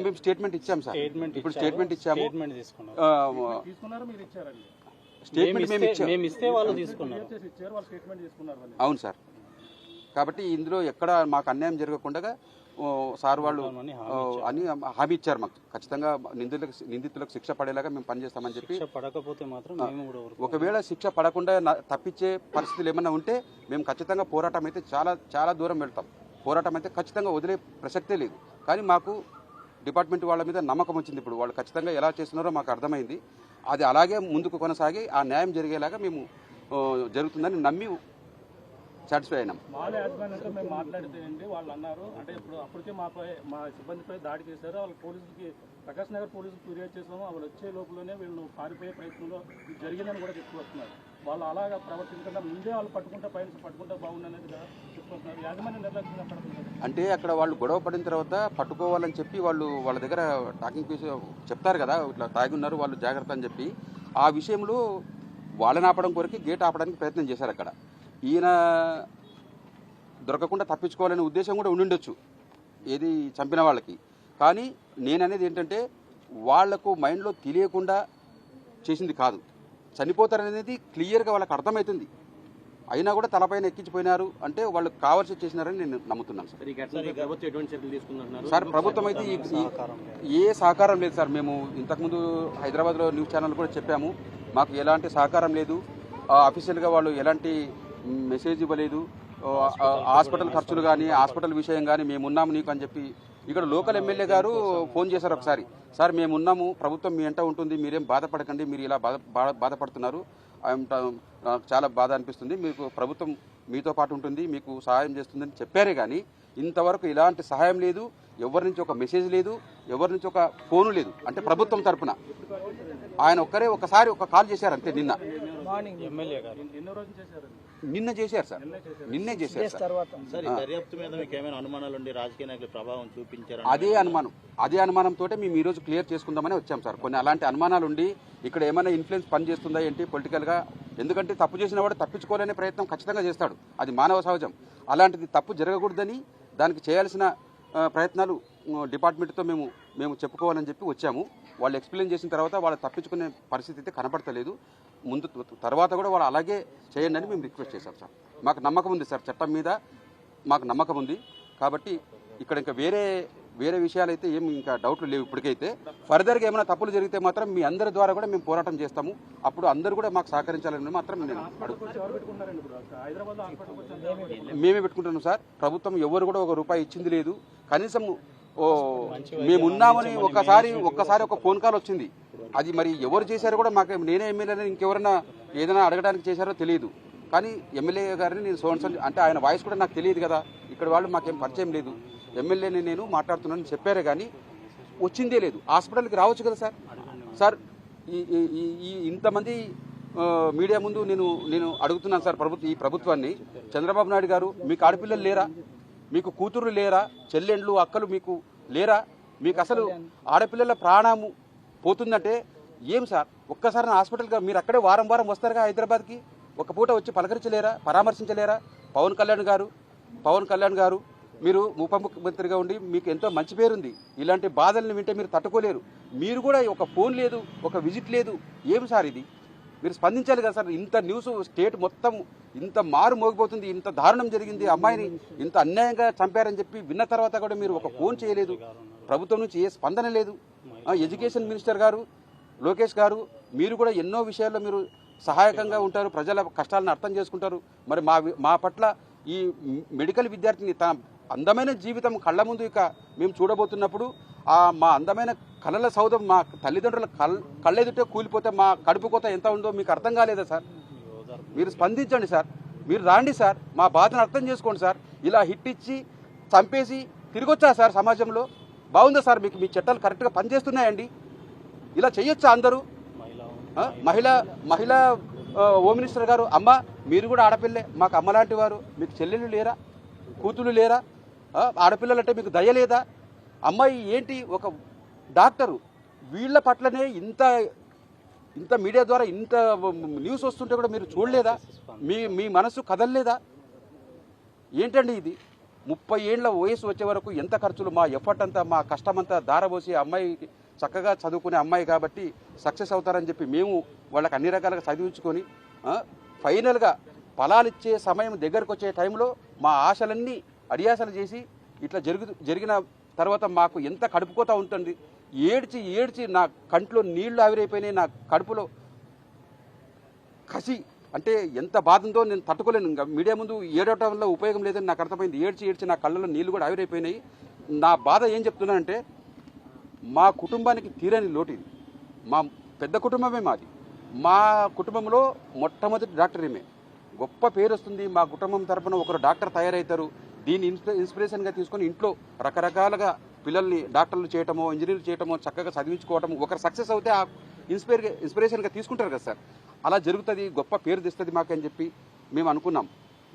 మేము స్టేట్మెంట్ ఇచ్చాము సార్. ఇప్పుడు స్టేట్మెంట్ ఇచ్చాము. స్టేట్మెంట్ మేము ఇస్తే వాళ్ళు తీసుకున్నారు. అవును సార్. కాబట్టి ఇందులో ఎక్కడ మాకు అన్యాయం జరగకుండా సార్ వాళ్ళు అని హామీ ఇచ్చారు మాకు. ఖచ్చితంగా నిందితులకు శిక్ష పడేలాగా మేము పనిచేస్తామని చెప్పి. పడకపోతే మాత్రం ఒకవేళ శిక్ష పడకుండా తప్పించే పరిస్థితులు ఏమన్నా ఉంటే మేము ఖచ్చితంగా పోరాటం అయితే చాలా చాలా దూరం వెళ్తాం. పోరాటం అయితే ఖచ్చితంగా వదిలే ప్రసక్తే లేదు. కానీ మాకు డిపార్ట్మెంట్ వాళ్ళ మీద నమ్మకం వచ్చింది. ఇప్పుడు వాళ్ళు ఖచ్చితంగా ఎలా చేస్తున్నారో మాకు అర్థమైంది. అది అలాగే ముందుకు కొనసాగి ఆ న్యాయం జరిగేలాగా మేము జరుగుతుందని నమ్మి సాటిస్ఫై అయినాం. మేము మాట్లాడితేనండి వాళ్ళు అన్నారు అంటే ఇప్పుడు అప్పటికే మా సిబ్బందిపై దాడి చేశారు. వాళ్ళు పోలీసులకి ప్రకాశ్ నగర్ పోలీసులు ఫిర్యాదు చేసాము. వాళ్ళు వచ్చే లోపలనే వీళ్ళు పారిపోయే ప్రయత్నంలో జరిగిందని కూడా చెప్పుకొస్తున్నారు. వాళ్ళు అలాగా ప్రవర్తించకుండా ముందే వాళ్ళు పట్టుకుంటే బాగుండనేది చెప్పుకొస్తున్నారు. యాజమాన్యం నిర్లక్ష్యంగా పడుతున్నారు. అంటే అక్కడ వాళ్ళు గొడవ పడిన తర్వాత పట్టుకోవాలని చెప్పి వాళ్ళ దగ్గర టాకింగ్ పీస్ చెప్తారు కదా, ఇట్లా తాగి ఉన్నారు వాళ్ళు జాగ్రత్త అని చెప్పి. ఆ విషయంలో వాళ్ళని ఆపడం కొరకు గేట్ ఆపడానికి ప్రయత్నం చేశారు. అక్కడ ఈయన దొరకకుండా తప్పించుకోవాలనే ఉద్దేశం కూడా ఉండిండొచ్చు ఏది చంపిన వాళ్ళకి. కానీ నేననేది ఏంటంటే వాళ్లకు మైండ్లో తెలియకుండా చేసింది కాదు. చనిపోతారనేది క్లియర్గా వాళ్ళకి అర్థమవుతుంది. అయినా కూడా తలపైన ఎక్కించిపోయినారు అంటే వాళ్ళు కావాల్సి చేసినారని నేను నమ్ముతున్నాను సార్. ప్రభుత్వం అయితే ఏ సహకారం లేదు సార్. మేము ఇంతకుముందు హైదరాబాద్లో న్యూస్ ఛానల్ కూడా చెప్పాము, మాకు ఎలాంటి సహకారం లేదు. అఫీషియల్గా వాళ్ళు ఎలాంటి మెసేజ్ ఇవ్వలేదు. హాస్పిటల్ ఖర్చులు కానీ హాస్పిటల్ విషయం కానీ మేమున్నాము నీకు అని చెప్పి. ఇక్కడ లోకల్ ఎమ్మెల్యే గారు ఫోన్ చేశారు ఒకసారి, సార్ మేమున్నాము, ప్రభుత్వం మీ వెంట ఉంటుంది, మీరేం బాధపడకండి, మీరు ఇలా బాధపడుతున్నారు, చాలా బాధ అనిపిస్తుంది, మీకు ప్రభుత్వం మీతో పాటు ఉంటుంది, మీకు సహాయం చేస్తుందని చెప్పారే కానీ ఇంతవరకు ఇలాంటి సహాయం లేదు. ఎవరి నుంచి ఒక మెసేజ్ లేదు, ఎవరి నుంచి ఒక ఫోను లేదు. అంటే ప్రభుత్వం తరఫున ఆయన ఒక్కరే ఒకసారి ఒక కాల్ చేశారు అంతే. నిన్న చేశారు సార్. నిన్నే చేశారు సార్. అదే అనుమానంతో మేము ఈ రోజు క్లియర్ చేసుకుందామని వచ్చాం సార్. కొన్ని అలాంటి అనుమానాలు ఉండి ఇక్కడ ఏమైనా ఇన్ఫ్లుయెన్స్ పనిచేస్తుందా ఏంటి పొలిటికల్గా. ఎందుకంటే తప్పు చేసిన వాడు తప్పించుకోవాలనే ప్రయత్నం ఖచ్చితంగా చేస్తాడు, అది మానవ సహజం. అలాంటిది తప్పు జరగకూడదని దానికి చేయాల్సిన ప్రయత్నాలు డిపార్ట్మెంట్తో మేము చెప్పుకోవాలని చెప్పి వచ్చాము. వాళ్ళు ఎక్స్ప్లెయిన్ చేసిన తర్వాత వాళ్ళు తప్పించుకునే పరిస్థితి అయితే కనపడతలేదు. తర్వాత కూడా వాళ్ళు అలాగే చేయండి అని మేము రిక్వెస్ట్ చేశాం సార్. మాకు నమ్మకం ఉంది సార్, చట్టం మీద మాకు నమ్మకం ఉంది. కాబట్టి ఇక్కడ ఇంకా వేరే విషయాలు అయితే ఏమి ఇంకా డౌట్లు లేవు. ఇప్పటికైతే ఫర్దర్గా ఏమైనా తప్పులు జరిగితే మాత్రం మీ అందరి ద్వారా కూడా మేము పోరాటం చేస్తాము. అప్పుడు అందరూ కూడా మాకు సహకరించాలని మాత్రం నేను మేమే పెట్టుకుంటున్నాం సార్. ప్రభుత్వం ఎవరు కూడా ₹1 ఇచ్చింది లేదు. కనీసం మేమున్నామని ఒక్కసారి ఒక ఫోన్ కాల్ వచ్చింది. అది మరి ఎవరు చేశారో కూడా మాకు, నేనే ఎమ్మెల్యే ఇంకెవరైనా ఏదైనా అడగడానికి చేశారో తెలియదు. కానీ ఎమ్మెల్యే గారిని నేను సోన్సన్ అంటే ఆయన వాయిస్ కూడా నాకు తెలియదు కదా, ఇక్కడ వాళ్ళు మాకేం పరిచయం లేదు, ఎమ్మెల్యేని నేను మాట్లాడుతున్నానని చెప్పారే కానీ వచ్చిందే లేదు. హాస్పిటల్కి రావచ్చు కదా సార్. ఈ ఇంతమంది మీడియా ముందు నేను అడుగుతున్నాను సార్ ఈ ప్రభుత్వాన్ని. చంద్రబాబు నాయుడు గారు, మీకు ఆడపిల్లలు లేరా? మీకు కూతురు లేరా? చెల్లెండ్లు అక్కలు మీకు లేరా? మీకు అసలు ఆడపిల్లల ప్రాణము పోతుందంటే ఏం సార్? ఒక్కసారి హాస్పిటల్గా మీరు అక్కడే వారం వస్తారుగా హైదరాబాద్కి, ఒక పూట వచ్చి పలకరించలేరా, పరామర్శించలేరా? పవన్ కళ్యాణ్ గారు మీరు ఉప ముఖ్యమంత్రిగా ఉండి మీకు ఎంతో మంచి పేరుంది. ఇలాంటి బాధలను వింటే మీరు తట్టుకోలేరు. మీరు కూడా ఒక ఫోన్ లేదు, ఒక విజిట్ లేదు. ఏం సార్ ఇది? మీరు స్పందించాలి కదా సార్. ఇంత న్యూస్ స్టేట్ మొత్తం ఇంత మారు మోగిపోతుంది, ఇంత దారుణం జరిగింది, అమ్మాయిని ఇంత అన్యాయంగా చంపారని చెప్పి విన్న తర్వాత కూడా మీరు ఒక ఫోన్ చేయలేదు. ప్రభుత్వం నుంచి ఏ స్పందన లేదు. ఎడ్యుకేషన్ మినిస్టర్ గారు లోకేష్ గారు మీరు కూడా ఎన్నో విషయాల్లో మీరు సహాయకంగా ఉంటారు, ప్రజల కష్టాలను అర్థం చేసుకుంటారు. మరి మా పట్ల ఈ మెడికల్ విద్యార్థిని తన అందమైన జీవితం కళ్ళ ముందు ఇక మేము చూడబోతున్నప్పుడు మా అందమైన కళల సౌధం మా తల్లిదండ్రుల కళ్ళెదుటే కూలిపోతే మా కడుపు కోత ఎంత ఉందో మీకు అర్థం కాలేదా సార్? మీరు స్పందించండి సార్, మీరు రాండి సార్, మా బాధను అర్థం చేసుకోండి సార్. ఇలా హిట్ ఇచ్చి చంపేసి తిరిగొచ్చా సార్ సమాజంలో? బాగుందా సార్? మీకు మీ చట్టాలు కరెక్ట్గా పనిచేస్తున్నాయండి? ఇలా చేయొచ్చా అందరూ? మహిళా హోమ్ మినిస్టర్ గారు, అమ్మ మీరు కూడా ఆడపిల్లే, మాకు అమ్మ లాంటి వారు, మీకు చెల్లెళ్ళు లేరా, కూతుళ్ళు లేరా? ఆడపిల్లలంటే మీకు దయ లేదా? అమ్మాయి ఏంటి ఒక డాక్టరు, వీళ్ళ పట్లనే ఇంత మీడియా ద్వారా ఇంత న్యూస్ వస్తుంటే కూడా మీరు చూడలేదా? మీ మనసు కదలలేదా? ఏంటండి ఇది? 30 ఏళ్ల వయసు వచ్చే వరకు ఎంత ఖర్చులు, మా ఎఫర్ట్ అంతా, మా కష్టమంతా దారబోసి అమ్మాయికి చక్కగా చదువుకునే అమ్మాయి కాబట్టి సక్సెస్ అవుతారని చెప్పి మేము వాళ్ళకి అన్ని రకాలుగా చదివించుకొని ఫైనల్గా ఫలాలిచ్చే సమయం దగ్గరకు వచ్చే టైంలో మా ఆశలన్నీ అడియాసలు చేసి ఇట్లా జరిగిన తర్వాత మాకు ఎంత కడుపుకోతా ఉంటుంది. ఏడ్చి ఏడ్చి నా కంట్లో నీళ్లు ఆవిరైపోయినాయి. నా కడుపులో కసి అంటే ఎంత బాధ ఉందో నేను తట్టుకోలేను. ఇంకా మీడియా ముందు ఏడవటం వల్ల ఉపయోగం లేదని నాకు అర్థమైంది. ఏడ్చి ఏడ్చి నా కళ్ళలో నీళ్లు కూడా ఆవిరైపోయినాయి. నా బాధ ఏం చెప్తున్నానంటే మా కుటుంబానికి తీరని లోటు ఇది. మా పెద్ద కుటుంబమే మాది. మా కుటుంబంలో మొట్టమొదటి డాక్టర్ ఈమె. గొప్ప పేరు వస్తుంది. మా కుటుంబం తరపున ఒకరు డాక్టర్ తయారవుతారు. దీన్ని ఇన్స్పిరేషన్గా తీసుకొని ఇంట్లో రకరకాలుగా పిల్లల్ని డాక్టర్లు చేయటమో, ఇంజనీర్లు చేయటమో, చక్కగా చదివించుకోవటము, ఒకరు సక్సెస్ అవుతే ఆ ఇన్స్పిరేషన్గా తీసుకుంటారు కదా సార్. అలా జరుగుతుంది, గొప్ప పేరు తెస్తుంది మాకని చెప్పి మేము అనుకున్నాం.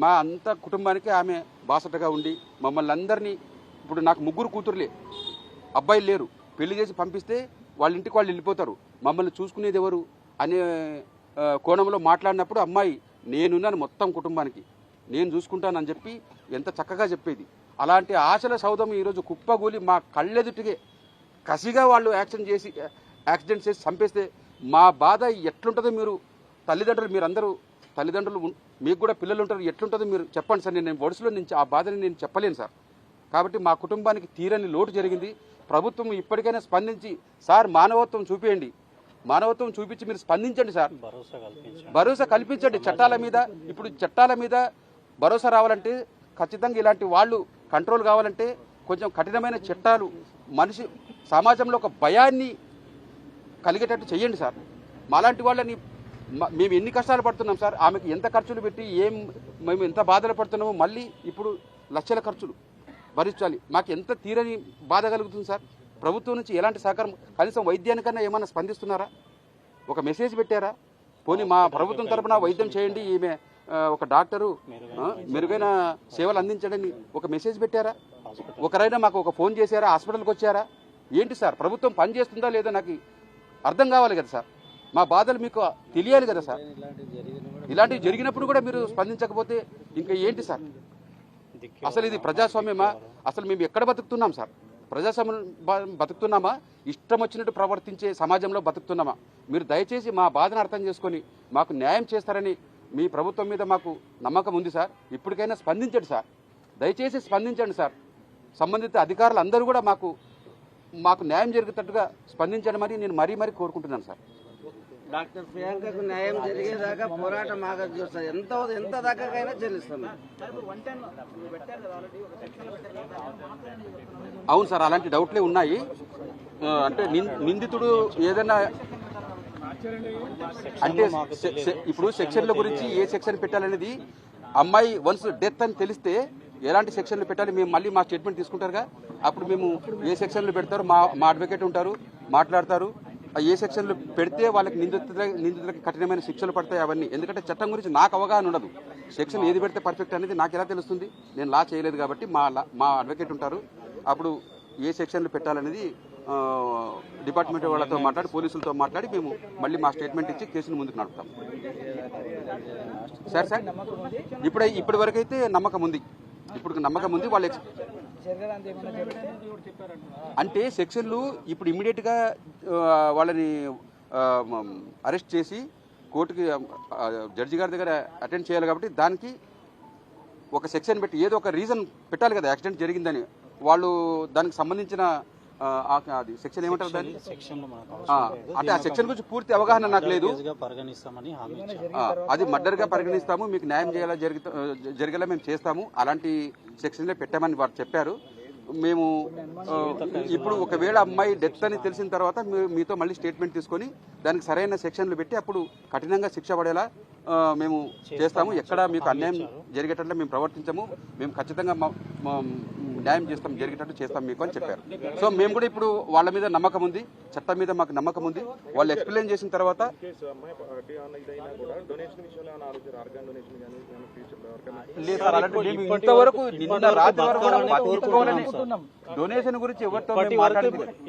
మా అంత కుటుంబానికి ఆమె బాసటగా ఉండి మమ్మల్ని అందరినీ, ఇప్పుడు నాకు 3 కూతురులే, అబ్బాయిలు లేరు, పెళ్లి చేసి పంపిస్తే వాళ్ళ ఇంటికి వాళ్ళు వెళ్ళిపోతారు, మమ్మల్ని చూసుకునేది ఎవరు అనే కోణంలో మాట్లాడినప్పుడు అమ్మాయి నేనున్నాను మొత్తం కుటుంబానికి, నేను చూసుకుంటానని చెప్పి ఎంత చక్కగా చెప్పేది. అలాంటి ఆశల సౌధం ఈరోజు కుప్పగూలి మా కళ్ళెదుటిగే కసిగా వాళ్ళు యాక్సిడెంట్ చేసి చంపేస్తే మా బాధ ఎట్లుంటుందో మీరు మీరందరూ తల్లిదండ్రులు, మీకు కూడా పిల్లలు ఉంటారు, ఎట్లుంటుందో మీరు చెప్పండి సార్. నేను వరుసలో నుంచి ఆ బాధని నేను చెప్పలేను సార్. కాబట్టి మా కుటుంబానికి తీరని లోటు జరిగింది. ప్రభుత్వం ఇప్పటికైనా స్పందించి సార్ మానవత్వం చూపించండి, మానవత్వం చూపించి మీరు స్పందించండి సార్, భరోసా కల్పించండి. ఇప్పుడు చట్టాల మీద భరోసా రావాలంటే ఖచ్చితంగా ఇలాంటి వాళ్ళు కంట్రోల్ కావాలంటే కొంచెం కఠినమైన చట్టాలు మనిషి సమాజంలో ఒక భయాన్ని కలిగేటట్టు చేయండి సార్. మాలాంటి వాళ్ళని మేము ఎన్ని కష్టాలు పడుతున్నాం సార్, ఆమెకు ఎంత ఖర్చులు పెట్టి మేము ఎంత బాధలు పడుతున్నామో మళ్ళీ ఇప్పుడు లక్షల ఖర్చులు భరించాలి. మాకు ఎంత తీరని బాధ కలుగుతుంది సార్. ప్రభుత్వం నుంచి ఎలాంటి సహకారం, కనీసం వైద్యానికన్నా ఏమైనా స్పందిస్తున్నారా, ఒక మెసేజ్ పెట్టారా? పోనీ మా ప్రభుత్వం తరపున వైద్యం చేయండి, ఈమె ఒక డాక్టరు మెరుగైన సేవలు అందించడని ఒక మెసేజ్ పెట్టారా? ఒకరైనా మాకు ఒక ఫోన్ చేశారా? హాస్పిటల్కి వచ్చారా? ఏంటి సార్, ప్రభుత్వం పనిచేస్తుందా లేదా నాకు అర్థం కావాలి కదా సార్. మా బాధలు మీకు తెలియాలి కదా సార్. ఇలాంటివి జరిగినప్పుడు కూడా మీరు స్పందించకపోతే ఇంకా ఏంటి సార్? అసలు ఇది ప్రజాస్వామ్యమా? అసలు మేము ఎక్కడ బతుకుతున్నాం సార్? ప్రజాస్వామ్యం బతుకుతున్నామా, ఇష్టం వచ్చినట్టు ప్రవర్తించే సమాజంలో బతుకుతున్నామా? మీరు దయచేసి మా బాధను అర్థం చేసుకొని మాకు న్యాయం చేస్తారని మీ ప్రభుత్వం మీద మాకు నమ్మకం ఉంది సార్. ఇప్పటికైనా స్పందించండి సార్, దయచేసి స్పందించండి సార్. సంబంధిత అధికారులు అందరూ కూడా మాకు న్యాయం జరిగేటట్టుగా స్పందించడం అని నేను మరీ కోరుకుంటున్నాను సార్. డాక్టర్ ప్రియాంకకు న్యాయం జరిగేదాకా పోరాటం ఆగదు చూస్తారు. ఎంత దాకాకైనా చెల్లిస్తాం. అవును సార్, అలాంటి డౌట్లే ఉన్నాయి. అంటే నిందితుడు ఏదైనా అంటే ఇప్పుడు సెక్షన్ల గురించి ఏ సెక్షన్ పెట్టాలనేది అమ్మాయి వన్స్ డెత్ అని తెలిస్తే ఎలాంటి సెక్షన్లు పెట్టాలి మేము మళ్ళీ మా స్టేట్మెంట్ తీసుకుంటారుగా. అప్పుడు మేము ఏ సెక్షన్లు పెడతారు, మా అడ్వకేట్ ఉంటారు, మాట్లాడతారు. ఏ సెక్షన్లు పెడితే వాళ్ళకి నిందితులకి కఠినమైన శిక్షలు పడతాయి అవన్నీ. ఎందుకంటే చట్టం గురించి నాకు అవగాహన ఉండదు. సెక్షన్ ఏది పెడితే పర్ఫెక్ట్ అనేది నాకు ఎలా తెలుస్తుంది? నేను లా చేయలేదు కాబట్టి మా అడ్వకేట్ ఉంటారు. అప్పుడు ఏ సెక్షన్లు పెట్టాలనేది డిపార్ట్మెంట్ వాళ్ళతో మాట్లాడి, పోలీసులతో మాట్లాడి మేము మళ్ళీ మా స్టేట్మెంట్ ఇచ్చి కేసును ముందుకు నడుపుతాం. సార్ ఇప్పటి వరకు అయితే నమ్మకం ఉంది. ఇప్పుడు నమ్మకం ఉంది. వాళ్ళు అంటే సెక్షన్లు ఇప్పుడు ఇమ్మీడియట్గా వాళ్ళని అరెస్ట్ చేసి కోర్టుకి జడ్జి గారి దగ్గర అటెండ్ చేయాలి కాబట్టి దానికి ఒక సెక్షన్ పెట్టి ఏదో ఒక రీజన్ పెట్టాలి కదా యాక్సిడెంట్ జరిగిందని. వాళ్ళు దానికి సంబంధించిన అది సెక్షన్ ఏమంటారు దాన్ని, అంటే ఆ సెక్షన్ గురించి పూర్తి అవగాహన నాకు లేదు. అది మర్డర్గా పరిగణిస్తాము, మీకు న్యాయం జరిగేలా మేము చేస్తాము, అలాంటి సెక్షన్లే పెట్టామని వారు చెప్పారు. మేము ఇప్పుడు ఒకవేళ అమ్మాయి డెత్ అని తెలిసిన తర్వాత మీతో మళ్ళీ స్టేట్మెంట్ తీసుకొని దానికి సరైన సెక్షన్లు పెట్టి అప్పుడు కఠినంగా శిక్ష పడేలా మేము చేస్తాము. ఎక్కడ మీకు అన్యాయం జరిగేటట్లు మేము ప్రవర్తించము. మేము ఖచ్చితంగా న్యాయం చేస్తాం, జరిగేటట్టు చేస్తాం మీకు అని చెప్పారు. సో మేము కూడా ఇప్పుడు వాళ్ళ మీద నమ్మకం ఉంది, చట్టం మీద మాకు నమ్మకం ఉంది. వాళ్ళు ఎక్స్ప్లెయిన్ చేసిన తర్వాత లేదు సార్, అలాంటి మేము ఇంతవరకు నిన్న రాత్రి వరకు కూడా డొనేషన్ గురించి ఎవరితో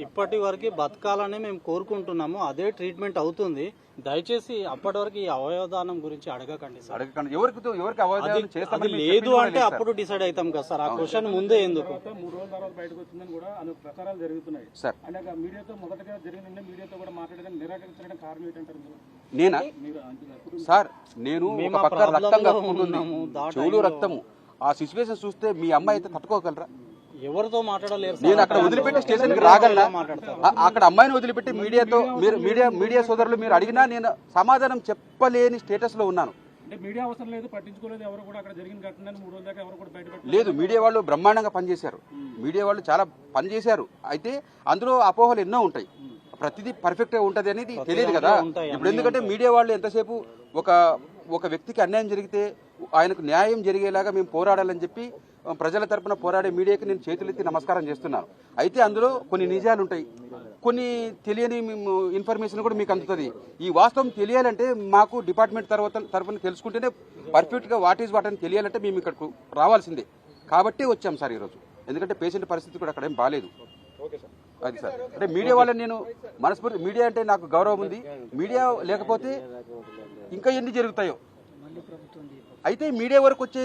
ఇప్పటి వరకు బతకాలని మేము కోరుకుంటున్నాము. అదే ట్రీట్మెంట్ అవుతుంది. దయచేసి అప్పటి వరకు ఈ అవయవదానం గురించి అడగకండి సార్. అడగకండి. ఎవరికి అవయవాదానం చేస్తామని లేదు అంటే అప్పుడు డిసైడ్ అవుతాం కదా సార్. ఆ క్వశ్చన్ ముందే ఎందుకు? 3 రోజుల తర్వాత బయటకు వచ్చిందని కూడా అనేక ప్రచారాలు జరుగుతున్నాయి సార్. అంటే మీడియాతో మొదటగా జరిగిన మీడియాతో కూడా మాట్లాడడానికి నిరాకరించడానికి కారణం ఏంటంటారు? నేనా సార్, నేను ఒక పక్క రక్తం కప్పుకుంటుంది, చెవులు రక్తము. ఆ సిచ్యువేషన్ చూస్తే మీ అమ్మాయి అయితే తట్టుకోగలరా? ఎవరితో మాట్లాడలేరు. నేను అక్కడ వదిలిపెట్టి స్టేషన్ కి రాగలనా? అక్కడ అమ్మాయిని వదిలిపెట్టి మీడియాతో మీడియా సోదరులు మీరు అడిగినా నేను సమాధానం చెప్పలేని స్టేటస్ లో ఉన్నాను. అంటే మీడియా అవసరం లేదు, పట్టించుకోలేదు ఎవరు కూడా. అక్కడ జరిగిన ఘటనని 3 రోజుల దాకా ఎవరు కూడా బయటపెట్టలేదు. లేదు, మీడియా వాళ్ళు బ్రహ్మాండంగా పనిచేశారు. మీడియా వాళ్ళు చాలా పనిచేశారు. అయితే అందులో అపోహలు ఎన్నో ఉంటాయి. ప్రతిదీ పర్ఫెక్ట్ గా ఉంటది అనేది తెలియదు కదా. ఇప్పుడు ఎందుకంటే మీడియా వాళ్ళు ఎంతసేపు ఒక వ్యక్తికి అన్యాయం జరిగితే ఆయనకు న్యాయం జరిగేలాగా మేము పోరాడాలని చెప్పి ప్రజల తరపున పోరాడే మీడియాకి నేను చేతులెత్తి నమస్కారం చేస్తున్నాను. అయితే అందులో కొన్ని నిజాలు ఉంటాయి, కొన్ని తెలియని ఇన్ఫర్మేషన్ కూడా మీకు అందుతుంది. ఈ వాస్తవం తెలియాలంటే మాకు డిపార్ట్మెంట్ తరపున తెలుసుకుంటేనే పర్ఫెక్ట్ గా వాట్ ఈజ్ వాట్ అని తెలియాలంటే మేము ఇక్కడకు రావాల్సిందే. కాబట్టి వచ్చాం సార్ ఈరోజు. ఎందుకంటే పేషెంట్ పరిస్థితి కూడా అక్కడ ఏం బాగాలేదు. అది సార్, అంటే మీడియా వాళ్ళని నేను మనస్ఫూర్తి, మీడియా అంటే నాకు గౌరవం ఉంది. మీడియా లేకపోతే ఇంకా ఎన్ని జరుగుతాయో. అయితే మీడియా వరకు వచ్చే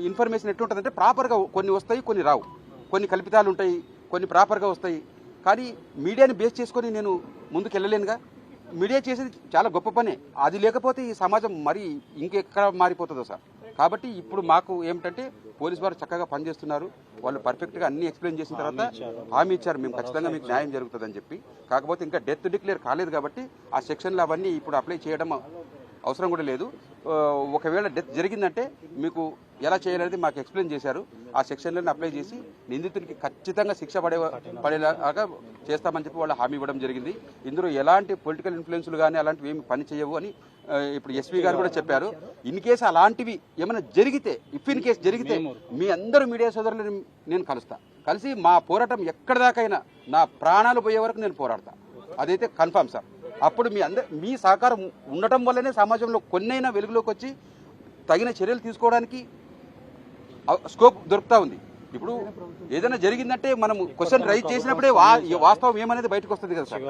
ఇన్ఫర్మేషన్ ఎట్లుంటుందంటే ప్రాపర్గా కొన్ని వస్తాయి, కొన్ని రావు, కొన్ని కల్పితాలు ఉంటాయి, కొన్ని ప్రాపర్గా వస్తాయి. కానీ మీడియాని బేస్ చేసుకొని నేను ముందుకు వెళ్ళలేనుగా. మీడియా చేసేది చాలా గొప్ప పనే. అది లేకపోతే ఈ సమాజం మరి ఇంకెక్కడ మారిపోతుందో సార్. కాబట్టి ఇప్పుడు మాకు ఏమిటంటే పోలీసు వారు చక్కగా పనిచేస్తున్నారు. వాళ్ళు పర్ఫెక్ట్గా అన్ని ఎక్స్ప్లెయిన్ చేసిన తర్వాత హామీ ఇచ్చారు, మేము ఖచ్చితంగా మీకు న్యాయం జరుగుతుందని చెప్పి. కాకపోతే ఇంకా డెత్ డిక్లేర్ కాలేదు కాబట్టి ఆ సెక్షన్లు అవన్నీ ఇప్పుడు అప్లై చేయడం అవసరం కూడా లేదు. ఒకవేళ డెత్ జరిగిందంటే మీకు ఎలా చేయాలనేది మాకు ఎక్స్ప్లెయిన్ చేశారు. ఆ సెక్షన్లను అప్లై చేసి నిందితునికి ఖచ్చితంగా శిక్ష పడేలాగా చేస్తామని చెప్పి వాళ్ళు హామీ ఇవ్వడం జరిగింది. ఇందులో ఎలాంటి పొలిటికల్ ఇన్ఫ్లుయెన్స్లు కానీ అలాంటివి ఏమి పని చేయవు అని ఇప్పుడు ఎస్పీ గారు కూడా చెప్పారు. ఇన్ కేసు అలాంటివి ఏమైనా జరిగితే, ఇన్ కేసు జరిగితే మీ అందరూ మీడియా సోదరులను నేను కలిసి మా పోరాటం ఎక్కడి దాకైనా నా ప్రాణాలు పోయే వరకు నేను పోరాడతా. అదైతే కన్ఫామ్ సార్. అప్పుడు మీ సహకారం ఉండటం వల్లనే సమాజంలో కొన్నైనా వెలుగులోకి వచ్చి తగిన చర్యలు తీసుకోవడానికి స్కోప్ దొరుకుతా ఉంది. ఇప్పుడు ఏదైనా జరిగిందంటే మనం క్వశ్చన్ రైజ్ చేసినప్పుడే వాస్తవం ఏమనేది బయటకు వస్తుంది కదా సార్.